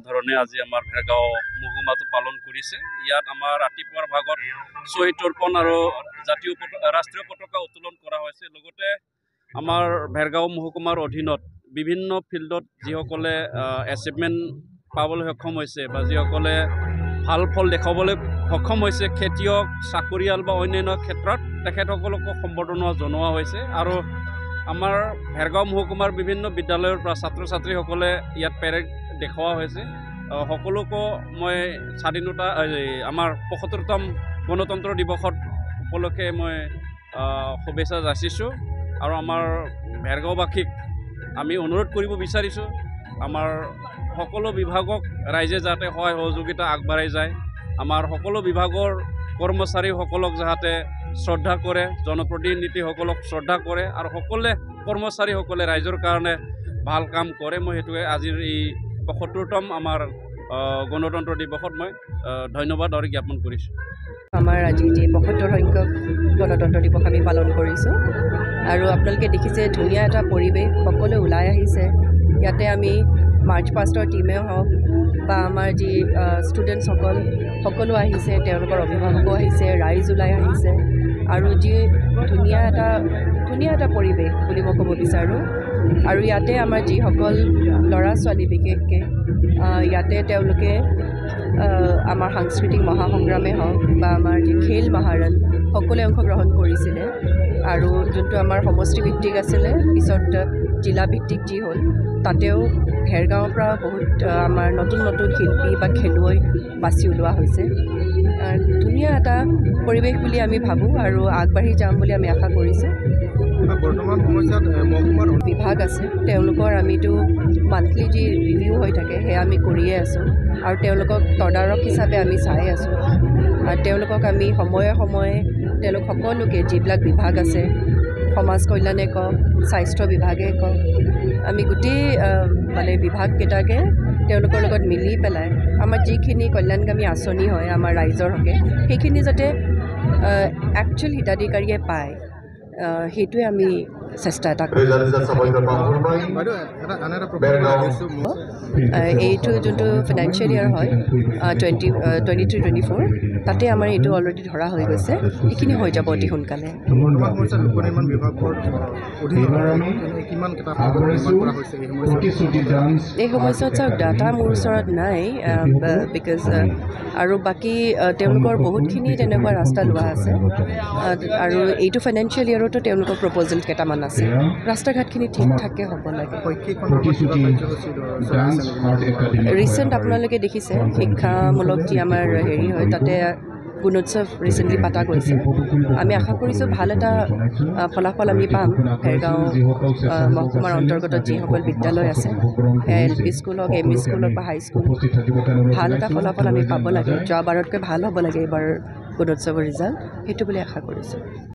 ধৰণে আজি আমাৰ ভেৰগাঁও মহকুমাটো পালন কৰিছে। ইয়াত আমাৰ ৰাতিপুৱাৰ ভাগত শ্বহীদ তৰ্পণ আৰু ৰাষ্ট্ৰীয় পতাকা উত্তোলন কৰা হৈছে। লগতে আমাৰ ভেৰগাঁও মহকুমাৰ অধীনত বিভিন্ন ফিল্ডত যিসকলে এচিভমেণ্ট পাবলৈ সক্ষম হৈছে বা যিসকলে ভাল ফল দেখাবলৈ সক্ষম হৈছে, খেতিয়ক, চাকৰিয়াল বা অন্যান্য ক্ষেত্ৰত তেখেতসকলকো সম্বৰ্ধনা জনোৱা হৈছে। আৰু আমাৰ ভেৰগাঁও মহকুমাৰ বিভিন্ন বিদ্যালয়ৰ পৰা ছাত্ৰ ছাত্ৰীসকলে ইয়াত পেৰেড দেখুওৱা হৈছে। সকলোকো মই স্বাধীনতা আমাৰ ৭৫তম গণতন্ত্ৰ দিৱসত উপলক্ষে মই শুভেচ্ছা যাচিছোঁ। আৰু আমাৰ ভেৰগাঁওবাসীক আমি অনুৰোধ কৰিব বিচাৰিছোঁ, আমাৰ সকলো বিভাগক ৰাইজে যাতে সহায় সহযোগিতা আগবাঢ়াই যায়, আমাৰ সকলো বিভাগৰ কৰ্মচাৰীসকলক যাতে শ্ৰদ্ধা কৰে, জনপ্ৰতিনিধিসকলক শ্ৰদ্ধা কৰে আৰু সকলোৱে কৰ্মচাৰীসকলে ৰাইজৰ কাৰণে ভাল কাম কৰে। মই সেইটোৱে আজিৰ এই ৭৫তম আমাৰ গণতন্ত্ৰ দিৱসত মই ধন্যবাদ আৰু জ্ঞাপন কৰিছোঁ। আমাৰ আজি যি ৭৫ সংখ্যক গণতন্ত্ৰ দিৱস আমি পালন কৰিছোঁ আৰু আপোনালোকে দেখিছে ধুনীয়া এটা পৰিৱেশ, সকলো ওলাই আহিছে। ইয়াতে আমি মাৰ্চ পাষ্টৰ টীমেও হওক বা আমাৰ যি ষ্টুডেণ্টছসকল সকলো আহিছে, তেওঁলোকৰ অভিভাৱকো আহিছে, ৰাইজ ওলাই আহিছে আৰু যি ধুনীয়া এটা পৰিৱেশ বুলি মই ক'ব বিচাৰোঁ। আৰু ইয়াতে আমাৰ যিসকল ল'ৰা ছোৱালী বিশেষকৈ ইয়াতে তেওঁলোকে আমাৰ সাংস্কৃতিক মহাসংগ্ৰামে হওক বা আমাৰ যি খেল মহাৰণ সকলোৱে অংশগ্ৰহণ কৰিছিলে। আৰু যোনটো আমাৰ সমষ্টিভিত্তিক আছিলে, পিছত জিলাভিত্তিক যি হ'ল, তাতেও ভেৰগাঁৱৰ পৰা বহুত আমাৰ নতুন নতুন শিল্পী বা খেলুৱৈ বাছি ওলোৱা হৈছে। ধুনীয়া এটা পৰিৱেশ বুলি আমি ভাবোঁ আৰু আগবাঢ়ি যাম বুলি আমি আশা কৰিছোঁ। বৰ্তমান সময়ত মহকুমাৰ বিভাগ আছে, তেওঁলোকৰ আমিতো মান্থলি যি ৰিভিউ হৈ থাকে সেয়া আমি কৰিয়ে আছোঁ আৰু তেওঁলোকক তদাৰক হিচাপে আমি চাই আছোঁ। আৰু তেওঁলোকক আমি সময়ে সময়ে তেওঁলোক সকলোকে যিবিলাক বিভাগ আছে, সমাজ কল্যাণে কওক, স্বাস্থ্য বিভাগে কওক, আমি গোটেই মানে বিভাগকেইটাকে তেওঁলোকৰ লগত মিলি পেলাই আমাৰ যিখিনি কল্যাণকামী আঁচনি হয় আমাৰ ৰাইজৰ হকে, সেইখিনি যাতে একচুৱেল হিতাধিকাৰীয়ে পায়, সেইটোৱে আমি চেষ্টা এটা কৰোঁ। এইটো যোনটো ফাইনেন্সিয়েল ইয়াৰ হয় 23-24, তাতে আমাৰ এইটো অলৰেডি ধৰা হৈ গৈছে, সেইখিনি হৈ যাব অতি সোনকালে। এই সময়ছোৱাত চাওক ডাটা মোৰ ওচৰত নাই, বিকজ আৰু বাকী তেওঁলোকৰ বহুতখিনি তেনেকুৱা ৰাস্তা লোৱা আছে আৰু এইটো ফাইনেন্সিয়েল ইয়াৰতো তেওঁলোকৰ প্ৰপ'জেল কেইটামান আছে। ৰাস্তা ঘাটখিনি ঠিক ঠাকে হ'ব লাগে। ৰিচেণ্ট আপোনালোকে দেখিছে শিক্ষামূলক যি আমাৰ হেৰি হয়, তাতে গুণোৎসৱ ৰিচেণ্টলি পতা গৈছে। আমি আশা কৰিছোঁ ভাল এটা ফলাফল আমি পাম। ভেৰগাঁও মহকুমাৰ অন্তৰ্গত যিসকল বিদ্যালয় আছে, LP স্কুল হওক, ME স্কুল হওক বা হাইস্কুল, ভাল এটা ফলাফল আমি পাব লাগে। যোৱাবাৰতকৈ ভাল হ'ব লাগে এইবাৰ গুণোৎসৱৰ ৰিজাল্ট, সেইটো বুলি আশা কৰিছোঁ।